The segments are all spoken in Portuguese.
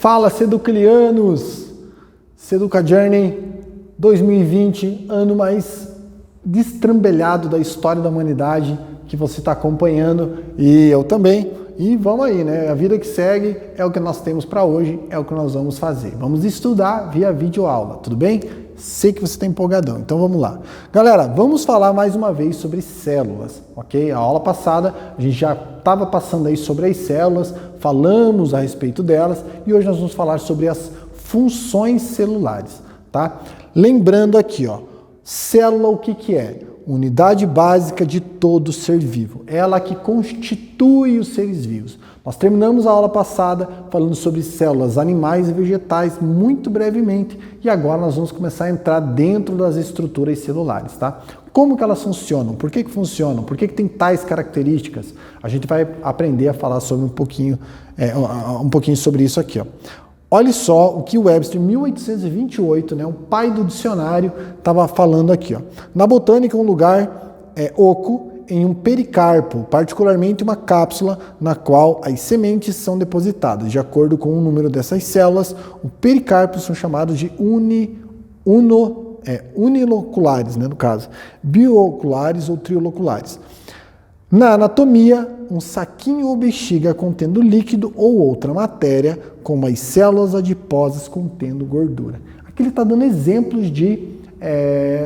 Fala, Seduclianos! Seduca Journey 2020, ano mais destrambelhado da história da humanidade que você está acompanhando, e eu também. E vamos aí, né? A vida que segue é o que nós temos para hoje, é o que nós vamos fazer. Vamos estudar via videoaula, tudo bem? Sei que você está empolgadão, então vamos lá. Galera, vamos falar mais uma vez sobre células, ok? A aula passada a gente já estava passando aí sobre as células, falamos a respeito delas e hoje nós vamos falar sobre as funções celulares, tá? Lembrando aqui, ó, célula o que é? Unidade básica de todo ser vivo, ela que constitui os seres vivos. Nós terminamos a aula passada falando sobre células animais e vegetais muito brevemente e agora nós vamos começar a entrar dentro das estruturas celulares, tá? Como que elas funcionam? Por que funcionam? Por que tem tais características? A gente vai aprender a falar sobre um pouquinho sobre isso aqui, ó. Olha só o que o Webster, em 1828, né, o pai do dicionário, estava falando aqui. Ó. Na botânica, um lugar oco em um pericarpo, particularmente uma cápsula na qual as sementes são depositadas. De acordo com o número dessas células, os pericarpos são chamados de uniloculares, né, no caso, bioculares ou trioloculares. Na anatomia, um saquinho ou bexiga contendo líquido ou outra matéria, como as células adiposas contendo gordura. Aqui ele está dando exemplos de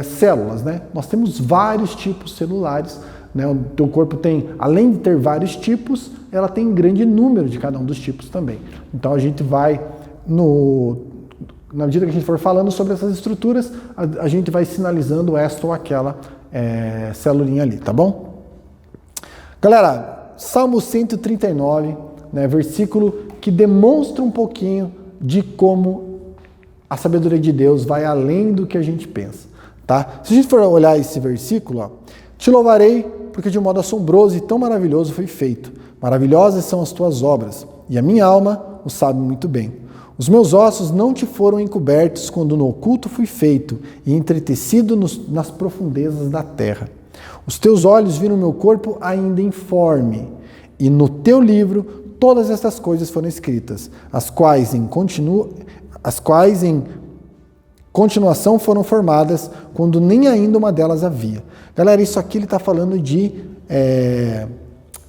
células, né? Nós temos vários tipos celulares, né? O teu corpo tem, além de ter vários tipos, ela tem um grande número de cada um dos tipos também. Então a gente vai, na medida que a gente for falando sobre essas estruturas, a gente vai sinalizando esta ou aquela celulinha ali, tá bom? Galera, Salmo 139, né, versículo que demonstra um pouquinho de como a sabedoria de Deus vai além do que a gente pensa, tá? Se a gente for olhar esse versículo, ó, te louvarei porque de um modo assombroso e tão maravilhoso foi feito. Maravilhosas são as tuas obras e a minha alma o sabe muito bem. Os meus ossos não te foram encobertos quando no oculto fui feito e entretecido nas profundezas da terra. Os teus olhos viram meu corpo ainda informe, e no teu livro todas estas coisas foram escritas, as quais em continuação foram formadas, quando nem ainda uma delas havia. Galera, isso aqui ele está falando de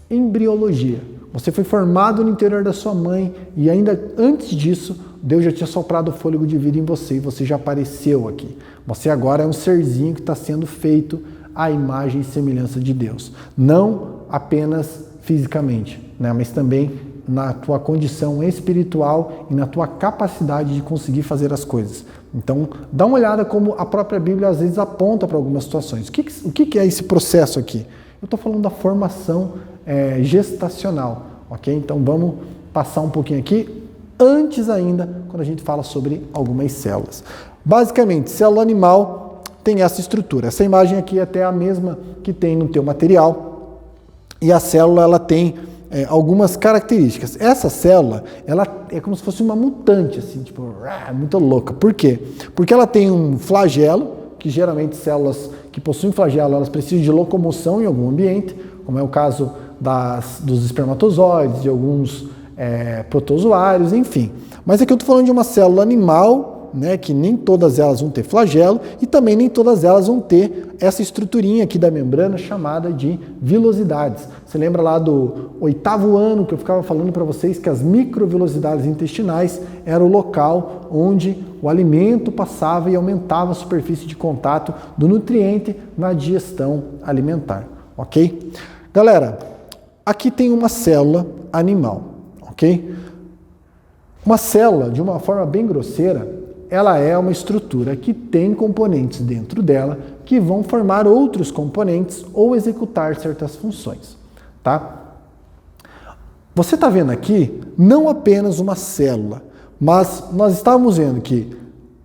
embriologia. Você foi formado no interior da sua mãe, e ainda antes disso, Deus já tinha soprado o fôlego de vida em você, e você já apareceu aqui. Você agora é um serzinho que está sendo feito à imagem e semelhança de Deus. Não apenas fisicamente, né, mas também na tua condição espiritual e na tua capacidade de conseguir fazer as coisas. Então, dá uma olhada como a própria Bíblia às vezes aponta para algumas situações. O que é esse processo aqui? Eu estou falando da formação gestacional, ok? Então, vamos passar um pouquinho aqui, antes ainda, quando a gente fala sobre algumas células. Basicamente, célula animal tem essa estrutura. Essa imagem aqui é até a mesma que tem no teu material. E a célula ela tem algumas características. Essa célula ela é como se fosse uma mutante, assim, tipo, muito louca. Por quê? Porque ela tem um flagelo, que geralmente células que possuem flagelo, elas precisam de locomoção em algum ambiente, como é o caso dos espermatozoides, de alguns protozoários, enfim. Mas aqui eu estou falando de uma célula animal, né, que nem todas elas vão ter flagelo e também nem todas elas vão ter essa estruturinha aqui da membrana chamada de vilosidades. Você lembra lá do 8º ano que eu ficava falando para vocês que as microvilosidades intestinais era o local onde o alimento passava e aumentava a superfície de contato do nutriente na digestão alimentar, ok? Galera, aqui tem uma célula animal, ok? Uma célula, de uma forma bem grosseira, ela é uma estrutura que tem componentes dentro dela que vão formar outros componentes ou executar certas funções, tá? Você está vendo aqui não apenas uma célula, mas nós estávamos vendo que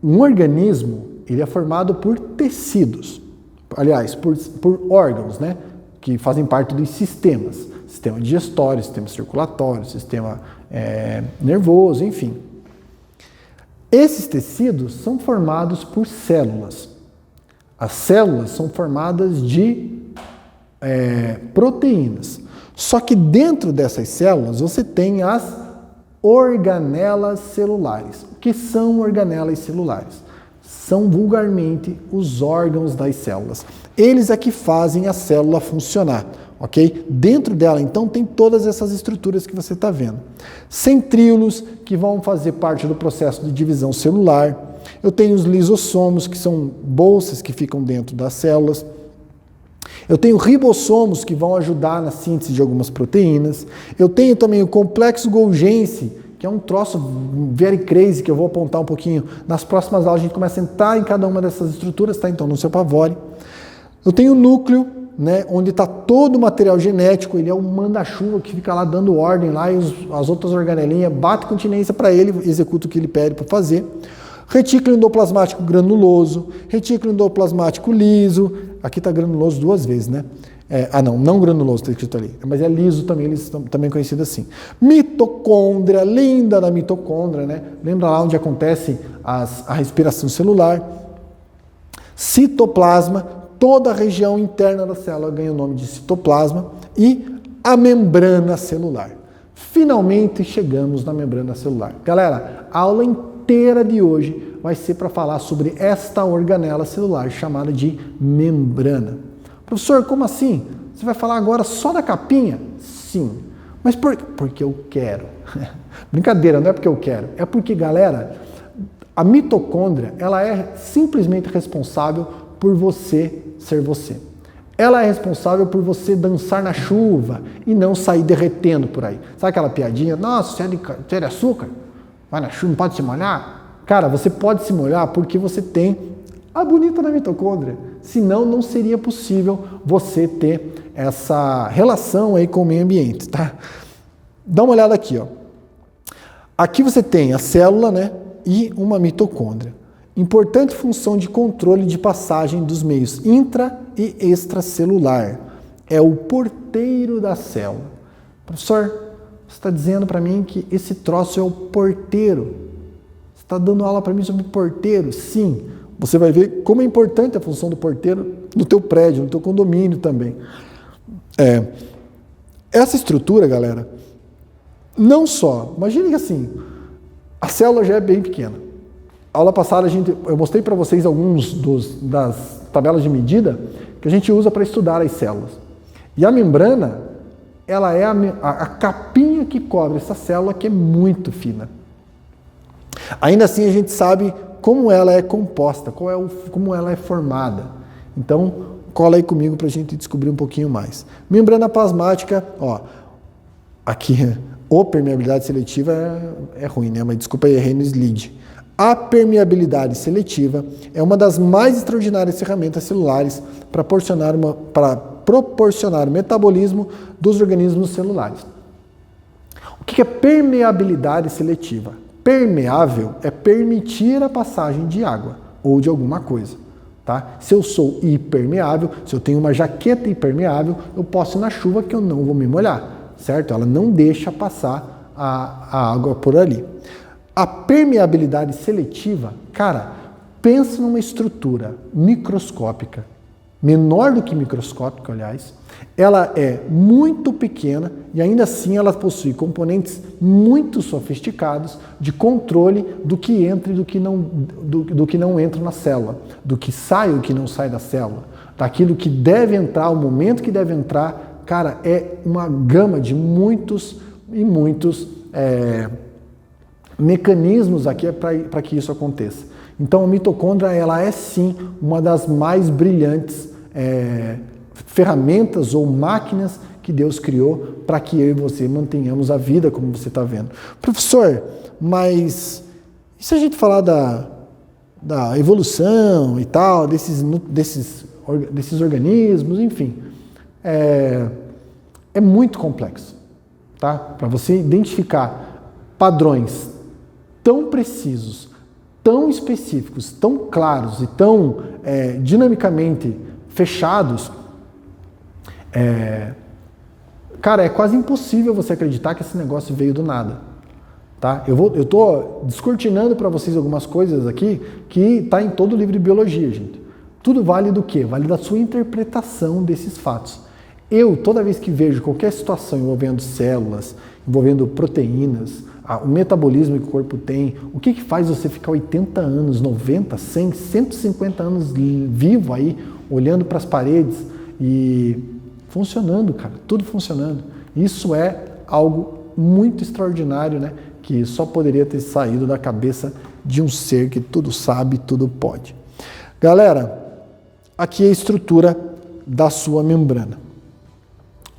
um organismo ele é formado por tecidos, aliás, por órgãos, né, que fazem parte dos sistemas, sistema digestório, sistema circulatório, sistema nervoso, enfim. Esses tecidos são formados por células. As células são formadas de proteínas. Só que dentro dessas células você tem as organelas celulares. O que são organelas celulares? São vulgarmente os órgãos das células. Eles é que fazem a célula funcionar, ok? Dentro dela, então, tem todas essas estruturas que você está vendo. Centríolos, que vão fazer parte do processo de divisão celular. Eu tenho os lisossomos, que são bolsas que ficam dentro das células. Eu tenho ribossomos, que vão ajudar na síntese de algumas proteínas. Eu tenho também o complexo Golgi, que é um troço very crazy, que eu vou apontar um pouquinho. Nas próximas aulas a gente começa a entrar em cada uma dessas estruturas, tá? Então não se apavore. Eu tenho o núcleo, né, onde está todo o material genético, ele é um manda-chuva que fica lá dando ordem lá e as outras organelinhas batem continência para ele, executa o que ele pede para fazer. Retículo endoplasmático granuloso, retículo endoplasmático liso, aqui está granuloso 2 vezes, né? Não granuloso, está escrito ali, mas é liso também, eles estão também conhecidos assim. Mitocôndria, linda da mitocôndria, né? Lembra lá onde acontece a respiração celular. Citoplasma, toda a região interna da célula ganha o nome de citoplasma. E a membrana celular. Finalmente chegamos na membrana celular. Galera, a aula inteira de hoje vai ser para falar sobre esta organela celular chamada de membrana. Professor, como assim? Você vai falar agora só da capinha? Sim. Mas porque eu quero. Brincadeira, não é porque eu quero. É porque, galera, a mitocôndria, ela é simplesmente responsável por você ser você. Ela é responsável por você dançar na chuva e não sair derretendo por aí. Sabe aquela piadinha? Nossa, você é de açúcar? Vai na chuva, não pode se molhar? Cara, você pode se molhar porque você tem a bonita da mitocôndria. Senão, não seria possível você ter essa relação aí com o meio ambiente, tá? Dá uma olhada aqui, ó. Aqui você tem a célula, né? E uma mitocôndria. Importante função de controle de passagem dos meios intra e extracelular. É o porteiro da célula. Professor, você está dizendo para mim que esse troço é o porteiro. Você está dando aula para mim sobre porteiro? Sim. Você vai ver como é importante a função do porteiro no teu prédio, no teu condomínio também. Essa estrutura, galera, não só... Imagine que assim, a célula já é bem pequena. A aula passada eu mostrei para vocês alguns das tabelas de medida que a gente usa para estudar as células. E a membrana, ela é a capinha que cobre essa célula, que é muito fina. Ainda assim, a gente sabe como ela é composta, como ela é formada. Então, cola aí comigo para a gente descobrir um pouquinho mais. Membrana plasmática, ó, aqui, permeabilidade seletiva é ruim, né? Mas desculpa aí, errei no slide. A permeabilidade seletiva é uma das mais extraordinárias ferramentas celulares para proporcionar o metabolismo dos organismos celulares. O que é permeabilidade seletiva? Permeável é permitir a passagem de água ou de alguma coisa. Tá? Se eu sou hipermeável, se eu tenho uma jaqueta impermeável, eu posso ir na chuva que eu não vou me molhar, certo? Ela não deixa passar a água por ali. A permeabilidade seletiva, cara, pensa numa estrutura microscópica, menor do que microscópica, aliás. Ela é muito pequena e ainda assim ela possui componentes muito sofisticados de controle do que entra e do que não entra na célula, do que sai e do que não sai da célula, daquilo que deve entrar, o momento que deve entrar. Cara, é uma gama de muitos e muitos mecanismos aqui para que isso aconteça. Então a mitocôndria, ela é sim uma das mais brilhantes ferramentas ou máquinas que Deus criou para que eu e você mantenhamos a vida como você está vendo. Professor, mas e se a gente falar da evolução e tal, desses organismos, enfim, é muito complexo, tá? Para você identificar padrões tão precisos, tão específicos, tão claros e tão dinamicamente fechados, cara, é quase impossível você acreditar que esse negócio veio do nada, tá? Eu estou descortinando para vocês algumas coisas aqui que está em todo o livro de biologia, gente. Tudo vale do quê? Vale da sua interpretação desses fatos. Eu, toda vez que vejo qualquer situação envolvendo células, envolvendo proteínas, o metabolismo que o corpo tem, o que faz você ficar 80 anos, 90, 100, 150 anos vivo aí, olhando para as paredes e funcionando, cara, tudo funcionando. Isso é algo muito extraordinário, né? Que só poderia ter saído da cabeça de um ser que tudo sabe, tudo pode. Galera, aqui é a estrutura da sua membrana.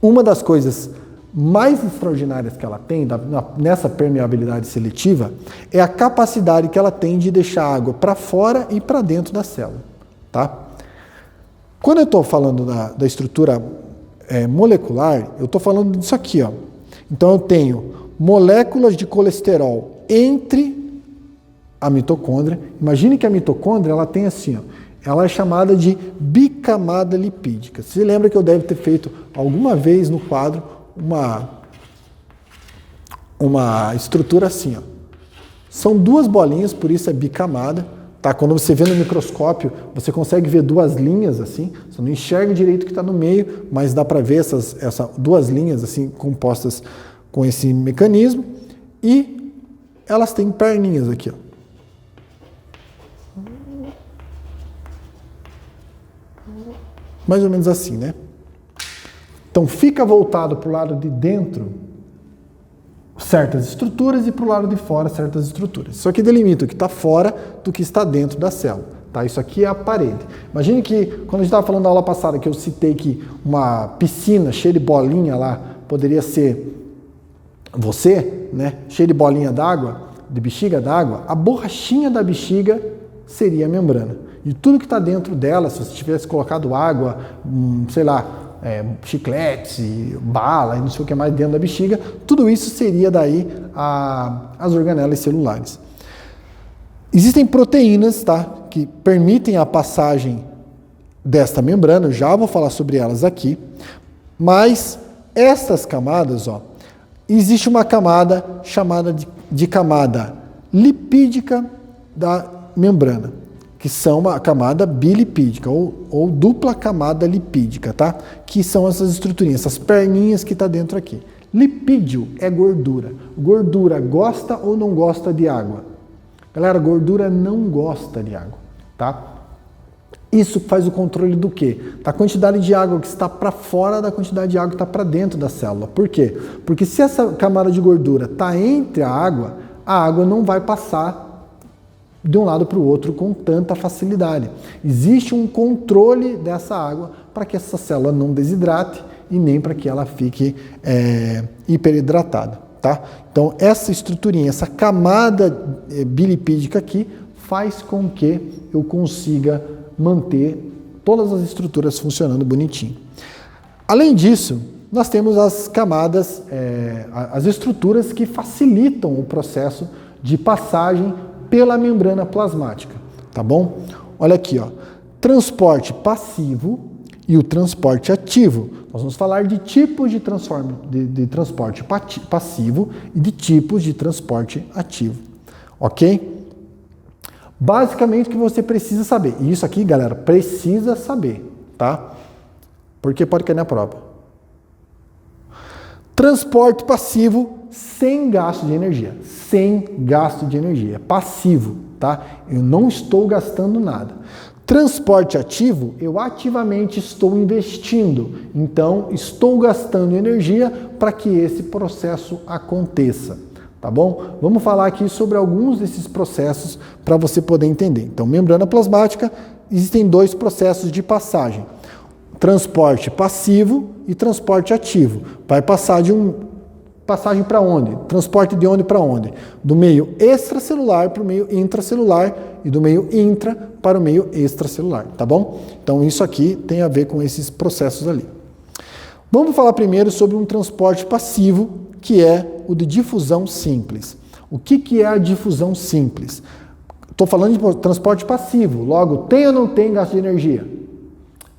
Uma das coisas mais extraordinárias que ela tem nessa permeabilidade seletiva é a capacidade que ela tem de deixar a água para fora e para dentro da célula, tá? Quando eu estou falando da estrutura molecular, eu estou falando disso aqui, ó. Então eu tenho moléculas de colesterol entre a mitocôndria. Imagine que a mitocôndria ela tem assim, ó, ela é chamada de bicamada lipídica. Você lembra que eu deve ter feito alguma vez no quadro uma estrutura assim, ó. São duas bolinhas, por isso é bicamada. Tá? Quando você vê no microscópio, você consegue ver duas linhas assim. Você não enxerga direito o que está no meio, mas dá para ver essas duas linhas assim compostas com esse mecanismo. E elas têm perninhas aqui, ó. Mais ou menos assim, né? Então fica voltado para o lado de dentro certas estruturas e para o lado de fora certas estruturas. Isso aqui delimita o que está fora do que está dentro da célula. Tá? Isso aqui é a parede. Imagine que, quando a gente estava falando na aula passada, que eu citei que uma piscina cheia de bolinha lá poderia ser você, né? Cheia de bolinha d'água, de bexiga d'água, a borrachinha da bexiga seria a membrana. E tudo que está dentro dela, se você tivesse colocado água, sei lá, chicletes, bala e não sei o que mais dentro da bexiga, tudo isso seria daí as organelas celulares. Existem proteínas, tá, que permitem a passagem desta membrana, eu já vou falar sobre elas aqui, mas estas camadas, ó, existe uma camada chamada de camada lipídica da membrana, que são a camada bilipídica, ou dupla camada lipídica, tá? Que são essas estruturinhas, essas perninhas que está dentro aqui. Lipídio é gordura. Gordura gosta ou não gosta de água? Galera, gordura não gosta de água, tá? Isso faz o controle do quê? Da quantidade de água que está para fora da quantidade de água que está para dentro da célula. Por quê? Porque se essa camada de gordura está entre a água não vai passar de um lado para o outro com tanta facilidade. Existe um controle dessa água para que essa célula não desidrate e nem para que ela fique hiperidratada, tá? Então, essa estruturinha, essa camada bilipídica aqui faz com que eu consiga manter todas as estruturas funcionando bonitinho. Além disso, nós temos as camadas, as estruturas que facilitam o processo de passagem pela membrana plasmática, tá bom? Olha aqui, ó, transporte passivo e o transporte ativo. Nós vamos falar de tipos de transporte passivo e de tipos de transporte ativo, ok? Basicamente o que você precisa saber, e isso aqui, galera, precisa saber, tá? Porque pode cair na prova. Transporte passivo sem gasto de energia. Sem gasto de energia. Passivo, tá? Eu não estou gastando nada. Transporte ativo, eu ativamente estou investindo. Então, estou gastando energia para que esse processo aconteça. Tá bom? Vamos falar aqui sobre alguns desses processos para você poder entender. Então, membrana plasmática, existem dois processos de passagem. Transporte passivo e transporte ativo. Vai passar passagem para onde? Transporte de onde para onde? Do meio extracelular para o meio intracelular e do meio intra para o meio extracelular, tá bom? Então isso aqui tem a ver com esses processos ali. Vamos falar primeiro sobre um transporte passivo, que é o de difusão simples. O que é a difusão simples? Estou falando de transporte passivo, logo tem ou não tem gasto de energia?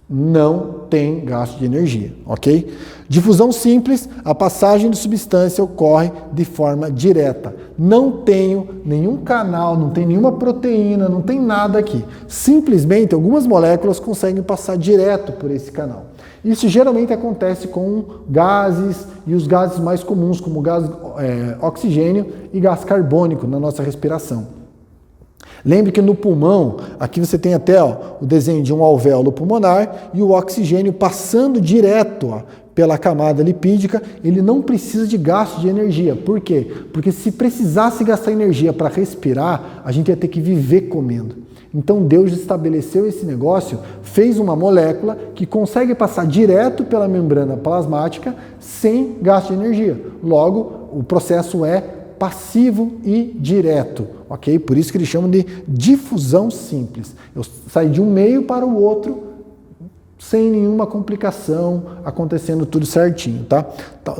não tem gasto de energia, ok? Difusão simples, a passagem de substância ocorre de forma direta. Não tenho nenhum canal, não tem nenhuma proteína, não tem nada aqui. Simplesmente, algumas moléculas conseguem passar direto por esse canal. Isso geralmente acontece com gases e os gases mais comuns, como o gás oxigênio e gás carbônico na nossa respiração. Lembre que no pulmão, aqui você tem até o desenho de um alvéolo pulmonar e o oxigênio passando direto pela camada lipídica, ele não precisa de gasto de energia. Por quê? Porque se precisasse gastar energia para respirar, a gente ia ter que viver comendo. Então Deus estabeleceu esse negócio, fez uma molécula que consegue passar direto pela membrana plasmática sem gasto de energia. Logo, o processo é passivo e direto, ok? Por isso que eles chamam de difusão simples. Eu saio de um meio para o outro sem nenhuma complicação, acontecendo tudo certinho, tá?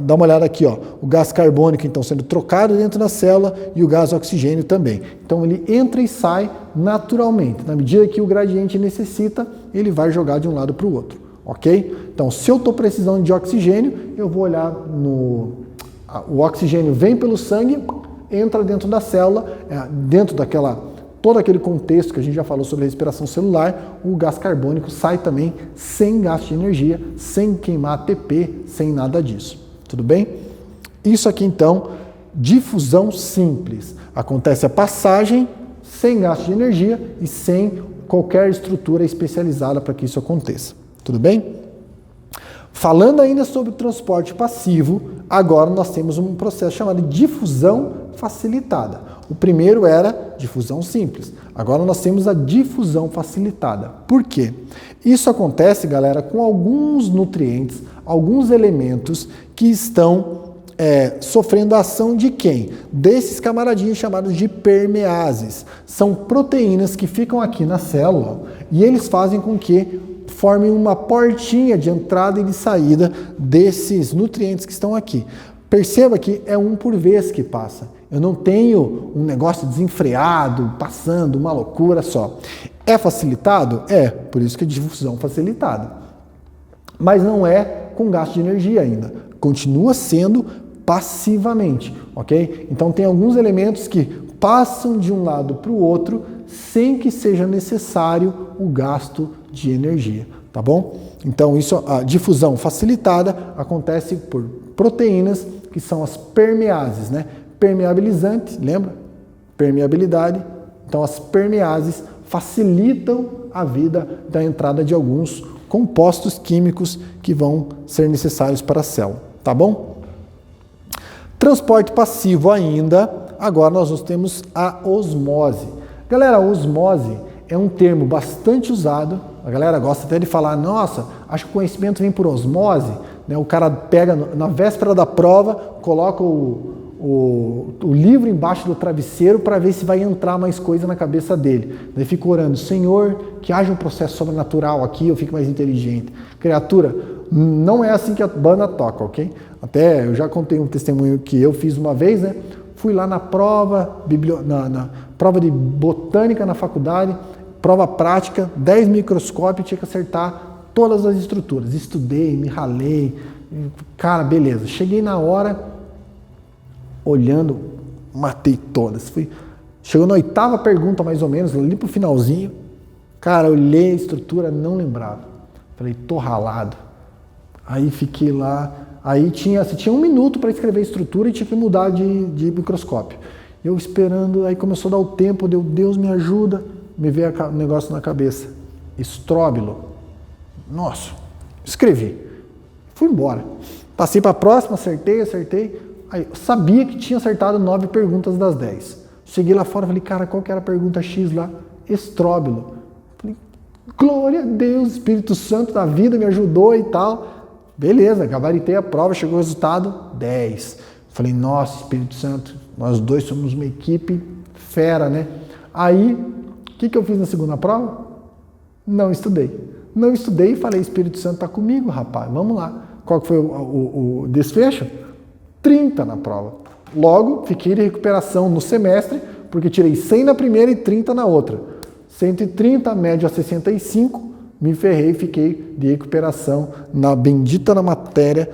Dá uma olhada aqui, ó. O gás carbônico, então, sendo trocado dentro da célula e o gás oxigênio também. Então, ele entra e sai naturalmente. Na medida que o gradiente necessita, ele vai jogar de um lado para o outro, ok? Então, se eu estou precisando de oxigênio, eu vou olhar o oxigênio vem pelo sangue, entra dentro da célula, dentro todo aquele contexto que a gente já falou sobre a respiração celular, o gás carbônico sai também sem gasto de energia, sem queimar ATP, sem nada disso. Tudo bem? Isso aqui então, difusão simples. Acontece a passagem sem gasto de energia e sem qualquer estrutura especializada para que isso aconteça. Tudo bem? Falando ainda sobre o transporte passivo, agora nós temos um processo chamado de difusão facilitada. O primeiro era difusão simples. Agora nós temos a difusão facilitada. Por quê? Isso acontece, galera, com alguns nutrientes, alguns elementos que estão sofrendo a ação de quem? Desses camaradinhos chamados de permeases. São proteínas que ficam aqui na célula e eles fazem com que formem uma portinha de entrada e de saída desses nutrientes que estão aqui. Perceba que é um por vez que passa. Eu não tenho um negócio desenfreado, passando, uma loucura só. É facilitado? É, por isso que é difusão facilitada. Mas não é com gasto de energia ainda. Continua sendo passivamente, ok? Então tem alguns elementos que passam de um lado para o outro sem que seja necessário o gasto de energia, tá bom? Então a difusão facilitada acontece por proteínas que são as permeases, né? Permeabilizante, lembra? Permeabilidade. Então as permeases facilitam a vida da entrada de alguns compostos químicos que vão ser necessários para a célula, tá bom? Transporte passivo ainda, agora nós temos a osmose. Galera, a osmose é um termo bastante usado, a galera gosta até de falar, nossa, acho que o conhecimento vem por osmose, né? O cara pega na véspera da prova, coloca o livro embaixo do travesseiro para ver se vai entrar mais coisa na cabeça dele. Daí fica orando, Senhor, que haja um processo sobrenatural aqui, eu fico mais inteligente. Criatura, não é assim que a banda toca, ok? Até eu já contei um testemunho que eu fiz uma vez, né? Fui lá na prova, na prova de botânica na faculdade, prova prática, 10 microscópios, tinha que acertar todas as estruturas. Estudei, me ralei, cara, beleza. Cheguei na hora, olhando, matei todas. Chegou na 8ª pergunta, mais ou menos, ali pro finalzinho, cara, olhei a estrutura, não lembrava. Falei, tô ralado. Aí fiquei lá, você tinha 1 minuto para escrever a estrutura e tinha que mudar de microscópio. Eu esperando, aí começou a dar o tempo, Deus me ajuda, me veio o negócio na cabeça. Estróbilo. Nossa, escrevi. Fui embora. Passei para a próxima, acertei. Aí, eu sabia que tinha acertado 9 perguntas das 10. Cheguei lá fora e falei, cara, qual que era a pergunta X lá? Estróbilo. Falei, glória a Deus, Espírito Santo da vida me ajudou e tal. Beleza, gabaritei a prova, chegou o resultado, 10. Falei, nossa, Espírito Santo, nós dois somos uma equipe fera, né? Aí, o que eu fiz na segunda prova? Não estudei e falei, Espírito Santo tá comigo, rapaz, vamos lá. Qual que foi o desfecho? 30 na prova. Logo, fiquei de recuperação no semestre, porque tirei 100 na primeira e 30 na outra. 130, média 65, me ferrei e fiquei de recuperação na bendita matéria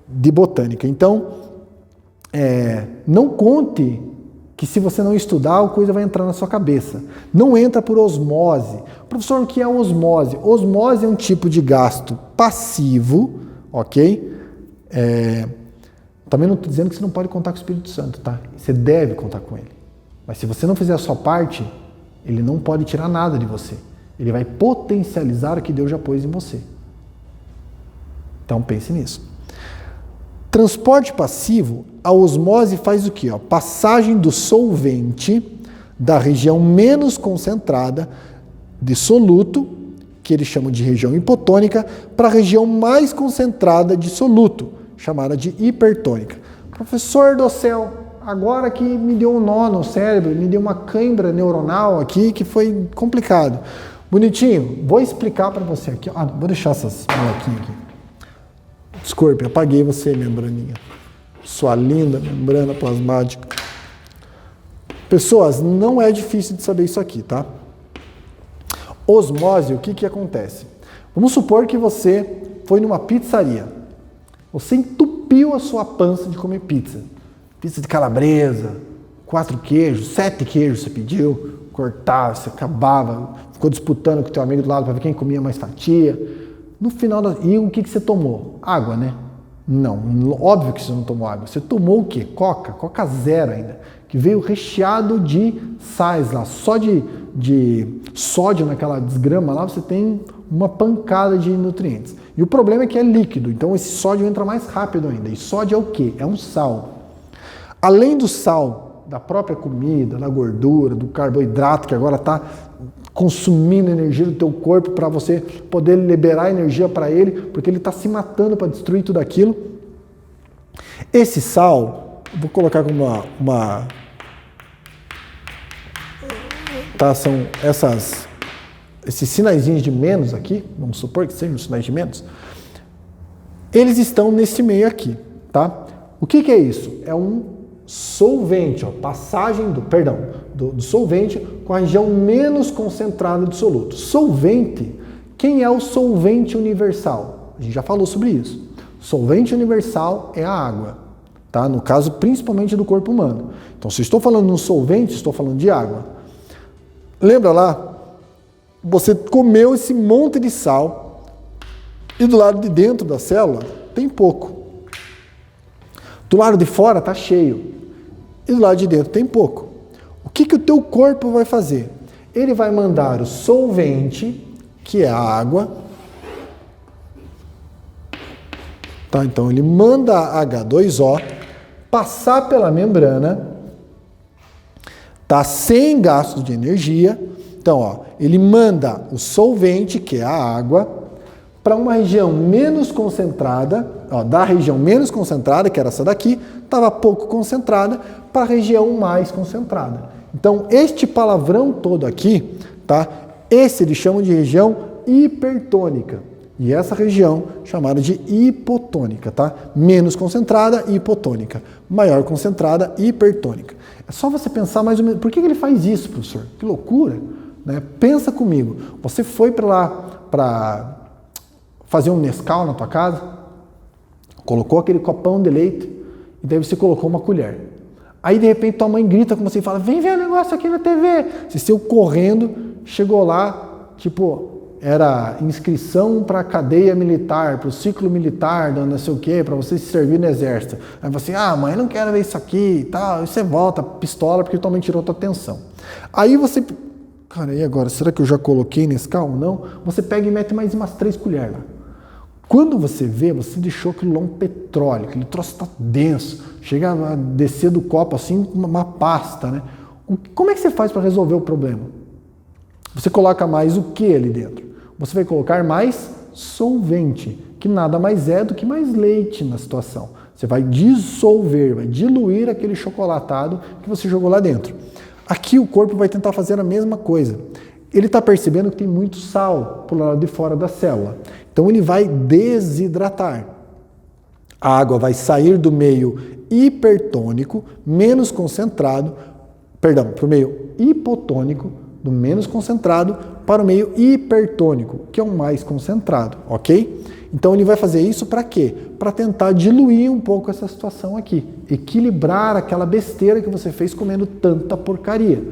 de botânica. Então, não conte que se você não estudar, a coisa vai entrar na sua cabeça. Não entra por osmose. Professor, o que é osmose? Osmose é um tipo de gasto passivo, ok? Também não estou dizendo que você não pode contar com o Espírito Santo, tá? Você deve contar com ele. Mas se você não fizer a sua parte, ele não pode tirar nada de você. Ele vai potencializar o que Deus já pôs em você. Então pense nisso. Transporte passivo, a osmose faz o quê? Passagem do solvente da região menos concentrada de soluto, que eles chamam de região hipotônica, para a região mais concentrada de soluto, chamada de hipertônica. Professor do céu, agora que me deu um nó no cérebro, me deu uma cãibra neuronal aqui, que foi complicado. Bonitinho, vou explicar para você aqui. Vou deixar essas molequinhas aqui. Desculpe, apaguei você, membraninha. Sua linda membrana plasmática. Pessoas, não é difícil de saber isso aqui, tá? Osmose, o que acontece? Vamos supor que você foi numa pizzaria. Você entupiu a sua pança de comer pizza. Pizza de calabresa, 4 queijos, 7 queijos você pediu, cortava, você acabava, ficou disputando com o teu amigo do lado para ver quem comia mais fatia. No final, e o que você tomou? Água, né? Não, óbvio que você não tomou água. Você tomou o quê? Coca zero ainda, que veio recheado de sais lá, só de sódio naquela desgrama lá, você tem uma pancada de nutrientes. E o problema é que é líquido, então esse sódio entra mais rápido ainda. E sódio é o quê? É um sal. Além do sal da própria comida, da gordura, do carboidrato, que agora está consumindo energia do teu corpo para você poder liberar energia para ele, porque ele está se matando para destruir tudo aquilo. Esse sal, vou colocar como uma tá, são esses sinaizinhos de menos aqui, vamos supor que sejam sinais de menos, eles estão nesse meio aqui, tá? O que é isso? É um solvente, passagem do solvente com a região menos concentrada do soluto. Solvente, quem é o solvente universal? A gente já falou sobre isso. Solvente universal é a água, tá? No caso, principalmente do corpo humano. Então, se estou falando de um solvente, estou falando de água. Lembra lá? Você comeu esse monte de sal e do lado de dentro da célula tem pouco. Do lado de fora está cheio. E do lado de dentro tem pouco. O que o teu corpo vai fazer? Ele vai mandar o solvente, que é a água. Tá? Então ele manda a H2O passar pela membrana, tá? Sem gasto de energia. Então, ele manda o solvente, que é a água, para uma região menos concentrada, da região menos concentrada, que era essa daqui, estava pouco concentrada, para a região mais concentrada. Então, este palavrão todo aqui, tá? Esse eles chamam de região hipertônica. E essa região chamada de hipotônica, tá? Menos concentrada, hipotônica. Maior concentrada, hipertônica. É só você pensar mais ou menos, por que ele faz isso, professor? Que loucura, né? Pensa comigo, você foi para lá para fazer um Nescau na tua casa, colocou aquele copão de leite e daí você colocou uma colher. Aí de repente tua mãe grita com você e fala, vem ver o negócio aqui na TV. Você saiu correndo, chegou lá, era inscrição para a cadeia militar, para o ciclo militar, não sei o quê, para você se servir no exército. Aí você, mãe, não quero ver isso aqui e tal. Aí você volta, pistola, porque tua mãe tirou tua atenção. Aí você, cara, e agora? Será que eu já coloquei Nescau ou não? Você pega e mete mais umas 3 colheres lá. Quando você vê, você deixou aquilo lá um petróleo, aquele troço está denso, chega a descer do copo assim, uma pasta, né? Como é que você faz para resolver o problema? Você coloca mais o que ali dentro? Você vai colocar mais solvente, que nada mais é do que mais leite na situação. Você vai dissolver, vai diluir aquele chocolatado que você jogou lá dentro. Aqui o corpo vai tentar fazer a mesma coisa. Ele está percebendo que tem muito sal pro lado de fora da célula. Então ele vai desidratar. A água vai sair do meio hipertônico, menos concentrado, para o meio hipotônico, do menos concentrado para o meio hipertônico, que é o mais concentrado, ok? Então ele vai fazer isso para quê? Para tentar diluir um pouco essa situação aqui, equilibrar aquela besteira que você fez comendo tanta porcaria.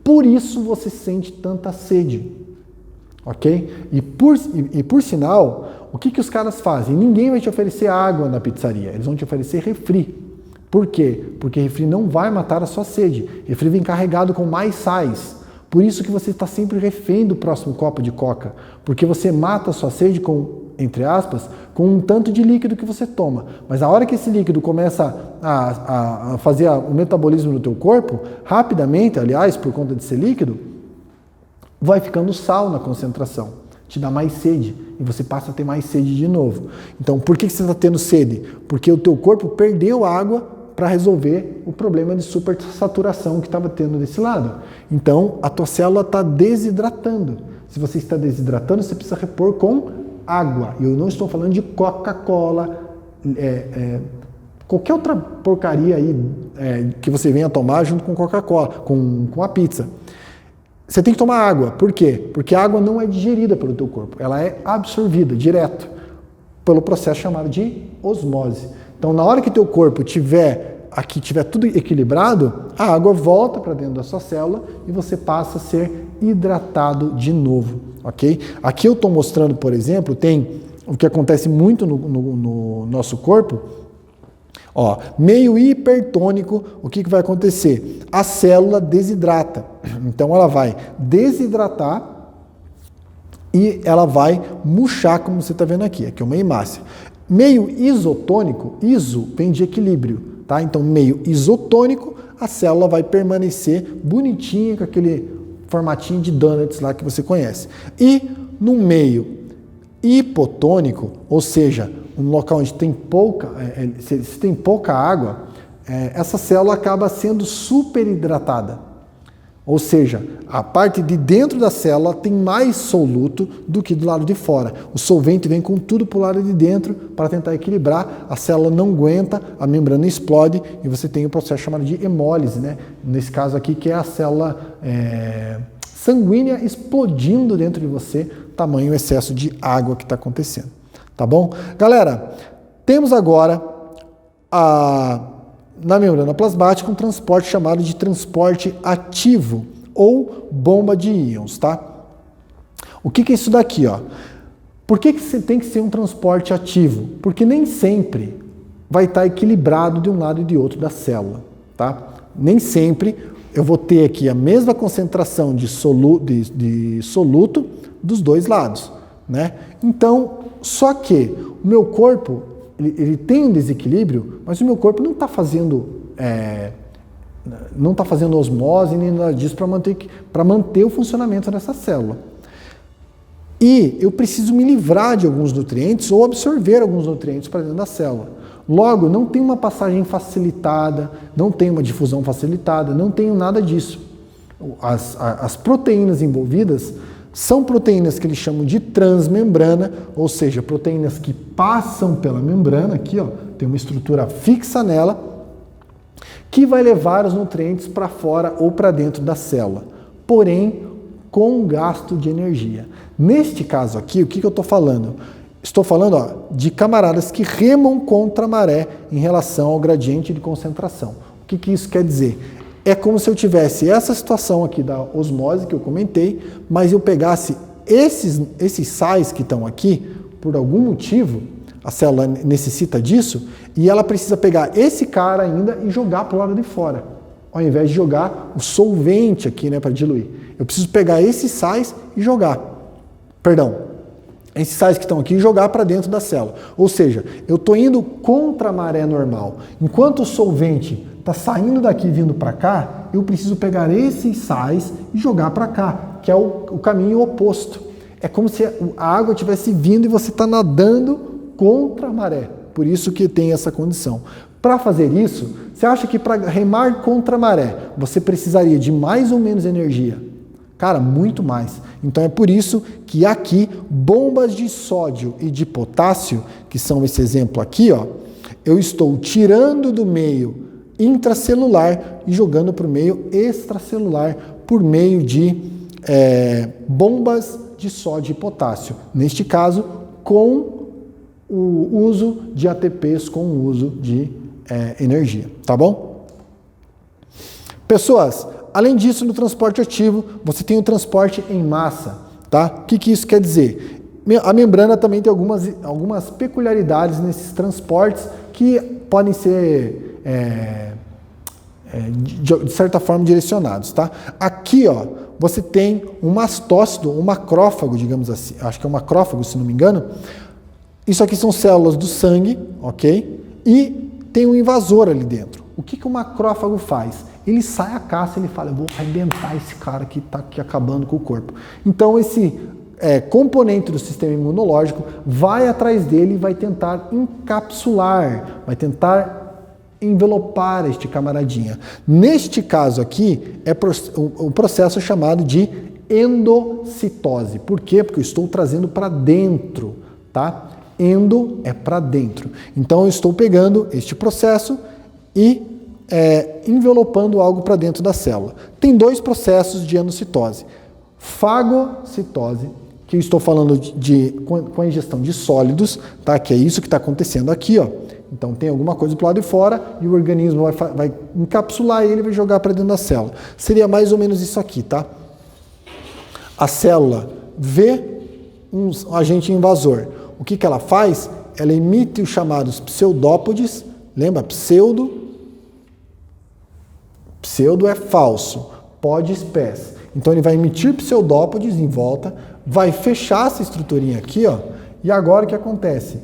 Por isso você sente tanta sede, ok? E por sinal, o que os caras fazem? Ninguém vai te oferecer água na pizzaria, eles vão te oferecer refri. Por quê? Porque refri não vai matar a sua sede. Refri vem carregado com mais sais. Por isso que você está sempre refém do próximo copo de coca. Porque você mata a sua sede com, entre aspas, com um tanto de líquido que você toma. Mas a hora que esse líquido começa a fazer o metabolismo no teu corpo, rapidamente, aliás, por conta de ser líquido, vai ficando sal na concentração. Te dá mais sede e você passa a ter mais sede de novo. Então, por que você está tendo sede? Porque o teu corpo perdeu água para resolver o problema de supersaturação que estava tendo desse lado. Então, a tua célula está desidratando. Se você está desidratando, você precisa repor com água. E eu não estou falando de Coca-Cola, qualquer outra porcaria aí que você venha tomar junto com Coca-Cola, com a pizza. Você tem que tomar água. Por quê? Porque a água não é digerida pelo teu corpo. Ela é absorvida direto pelo processo chamado de osmose. Então, na hora que teu corpo tiver tudo equilibrado, a água volta para dentro da sua célula e você passa a ser hidratado de novo, ok? Aqui eu estou mostrando, por exemplo, tem o que acontece muito no nosso corpo. Ó, meio hipertônico, o que vai acontecer? A célula desidrata. Então, ela vai desidratar e ela vai murchar, como você está vendo aqui. Aqui é uma hemácia. Meio isotônico, iso vem de equilíbrio, tá? Então, meio isotônico, a célula vai permanecer bonitinha com aquele formatinho de donuts lá que você conhece. E no meio hipotônico, ou seja, um local onde tem se tem pouca água, essa célula acaba sendo superidratada. Ou seja, a parte de dentro da célula tem mais soluto do que do lado de fora. O solvente vem com tudo para o lado de dentro para tentar equilibrar. A célula não aguenta, a membrana explode e você tem o processo chamado de hemólise, né? Nesse caso aqui, que é a célula sanguínea explodindo dentro de você, tamanho excesso de água que está acontecendo. Tá bom? Galera, temos agora na membrana plasmática um transporte chamado de transporte ativo ou bomba de íons, tá? O que é isso daqui, ó? Por que você tem que ser um transporte ativo? Porque nem sempre vai estar equilibrado de um lado e de outro da célula, tá? Nem sempre eu vou ter aqui a mesma concentração de soluto dos dois lados, né? Então, só que o meu corpo ele tem um desequilíbrio, mas o meu corpo não está fazendo osmose nem nada disso para manter o funcionamento dessa célula. E eu preciso me livrar de alguns nutrientes ou absorver alguns nutrientes para dentro da célula. Logo, não tem uma passagem facilitada, não tem uma difusão facilitada, não tenho nada disso. As proteínas envolvidas são proteínas que eles chamam de transmembrana, ou seja, proteínas que passam pela membrana, aqui ó, tem uma estrutura fixa nela, que vai levar os nutrientes para fora ou para dentro da célula, porém com gasto de energia. Neste caso aqui, o que eu estou falando? Estou falando de camaradas que remam contra a maré em relação ao gradiente de concentração. O que isso quer dizer? É como se eu tivesse essa situação aqui da osmose que eu comentei, mas eu pegasse esses sais que estão aqui, por algum motivo, a célula necessita disso, e ela precisa pegar esse cara ainda e jogar para o lado de fora, ao invés de jogar o solvente aqui, né, para diluir. Eu preciso pegar esses sais e jogar. Perdão, esses sais que estão aqui e jogar para dentro da célula. Ou seja, eu estou indo contra a maré normal. Enquanto o solvente está saindo daqui e vindo para cá, eu preciso pegar esses sais e jogar para cá, que é o caminho oposto. É como se a água estivesse vindo e você está nadando contra a maré. Por isso que tem essa condição. Para fazer isso, você acha que para remar contra a maré, você precisaria de mais ou menos energia? Cara, muito mais. Então é por isso que aqui, bombas de sódio e de potássio, que são esse exemplo aqui, ó, eu estou tirando do meio intracelular e jogando para o meio extracelular por meio de bombas de sódio e potássio. Neste caso, com o uso de ATPs, com o uso de energia. Tá bom? Pessoas, além disso, no transporte ativo, você tem o transporte em massa. Tá? O que isso quer dizer? A membrana também tem algumas peculiaridades nesses transportes que podem ser, de certa forma, direcionados. Tá? Aqui, ó, você tem um mastócito, um macrófago, digamos assim, acho que é um macrófago, se não me engano. Isso aqui são células do sangue, ok? E tem um invasor ali dentro. O que o macrófago faz? Ele sai à caça, ele fala, eu vou arrebentar esse cara que está aqui acabando com o corpo. Então, esse componente do sistema imunológico vai atrás dele e vai tentar encapsular, vai tentar envelopar este camaradinha. Neste caso aqui, é o processo chamado de endocitose. Por quê? Porque eu estou trazendo para dentro, tá? Endo é para dentro. Então, eu estou pegando este processo e envelopando algo para dentro da célula. Tem dois processos de endocitose. Fagocitose, que eu estou falando com a ingestão de sólidos, tá? Que é isso que está acontecendo aqui, ó. Então tem alguma coisa para o lado de fora e o organismo vai encapsular ele e vai jogar para dentro da célula. Seria mais ou menos isso aqui, tá? A célula vê um agente invasor. O que ela faz? Ela emite os chamados pseudópodes. Lembra? Pseudo é falso. Podes, pés. Então ele vai emitir pseudópodes em volta, vai fechar essa estruturinha aqui, ó. E agora o que acontece?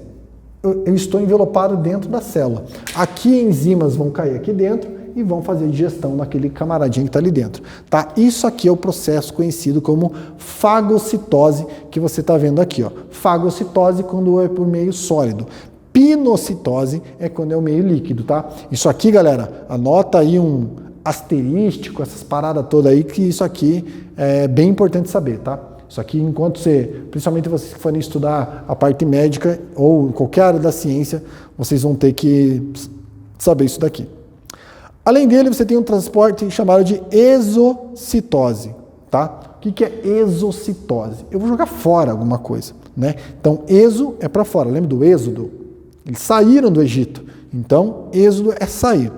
Eu estou envelopado dentro da célula. Aqui enzimas vão cair aqui dentro e vão fazer digestão naquele camaradinho que está ali dentro. Tá? Isso aqui é o processo conhecido como fagocitose, que você está vendo aqui. Ó. Fagocitose quando é por meio sólido. Pinocitose é quando é o meio líquido. Tá? Isso aqui, galera, anota aí um asterístico, essas paradas todas aí, que isso aqui é bem importante saber. Tá? Isso aqui, enquanto principalmente vocês que forem estudar a parte médica ou qualquer área da ciência, vocês vão ter que saber isso daqui. Além dele, você tem um transporte chamado de exocitose, tá? O que é exocitose? Eu vou jogar fora alguma coisa, né? Então, exo é para fora. Lembra do êxodo? Eles saíram do Egito. Então, êxodo é sair.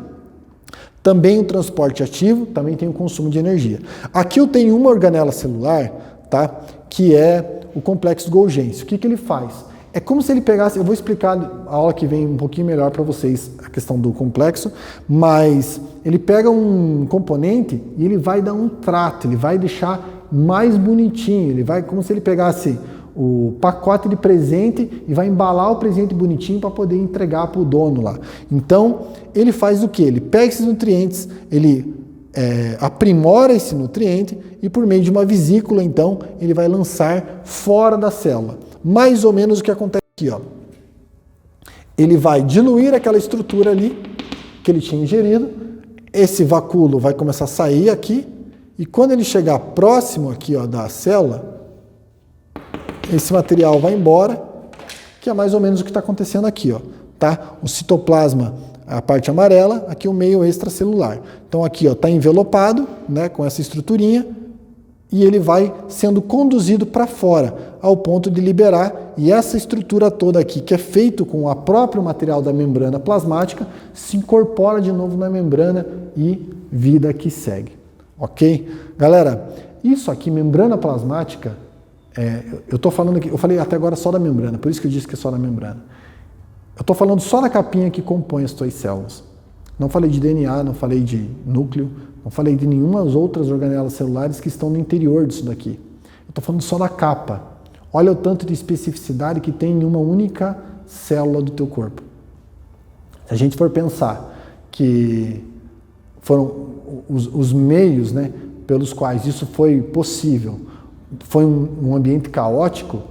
Também o transporte ativo, também tem o consumo de energia. Aqui eu tenho uma organela celular, tá? Que é o complexo Golgi. O que ele faz? É como se ele pegasse, eu vou explicar a aula que vem um pouquinho melhor para vocês a questão do complexo, mas ele pega um componente e ele vai dar um trato, ele vai deixar mais bonitinho, ele vai como se ele pegasse o pacote de presente e vai embalar o presente bonitinho para poder entregar para o dono lá. Então, ele faz o quê? Ele pega esses nutrientes, ele aprimora esse nutriente e por meio de uma vesícula, então, ele vai lançar fora da célula. Mais ou menos o que acontece aqui, ó. Ele vai diluir aquela estrutura ali que ele tinha ingerido, esse vacúolo vai começar a sair aqui, e quando ele chegar próximo aqui, ó, da célula, esse material vai embora, que é mais ou menos o que está acontecendo aqui, ó, tá? O citoplasma, a parte amarela, aqui o meio extracelular. Então aqui, ó, está envelopado, né, com essa estruturinha, e ele vai sendo conduzido para fora, ao ponto de liberar, e essa estrutura toda aqui, que é feito com o próprio material da membrana plasmática, se incorpora de novo na membrana e vida que segue. Ok? Galera, isso aqui, membrana plasmática, eu estou falando aqui, eu falei até agora só da membrana, por isso que eu disse que é só da membrana. Eu estou falando só da capinha que compõe as tuas células. Não falei de DNA, não falei de núcleo, não falei de nenhuma outras organelas celulares que estão no interior disso daqui. Eu estou falando só da capa. Olha o tanto de especificidade que tem em uma única célula do teu corpo. Se a gente for pensar que foram os meios, né, pelos quais isso foi possível, foi um ambiente caótico,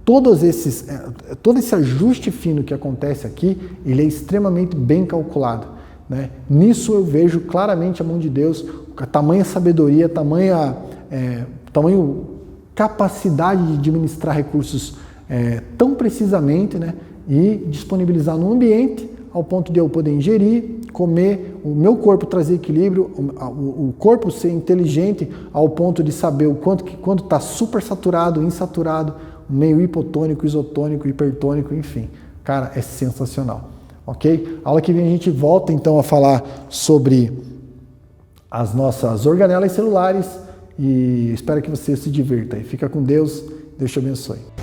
todo esse ajuste fino que acontece aqui, ele é extremamente bem calculado. Né? Nisso eu vejo claramente a mão de Deus, a tamanha sabedoria, tamanha capacidade de administrar recursos tão precisamente, né? E disponibilizar no ambiente ao ponto de eu poder ingerir, comer, o meu corpo trazer equilíbrio, o corpo ser inteligente ao ponto de saber o quando está super saturado, insaturado, meio hipotônico, isotônico, hipertônico, enfim. Cara, é sensacional, ok? A aula que vem a gente volta então a falar sobre as nossas organelas celulares e espero que você se divirta. Fica com Deus, Deus te abençoe.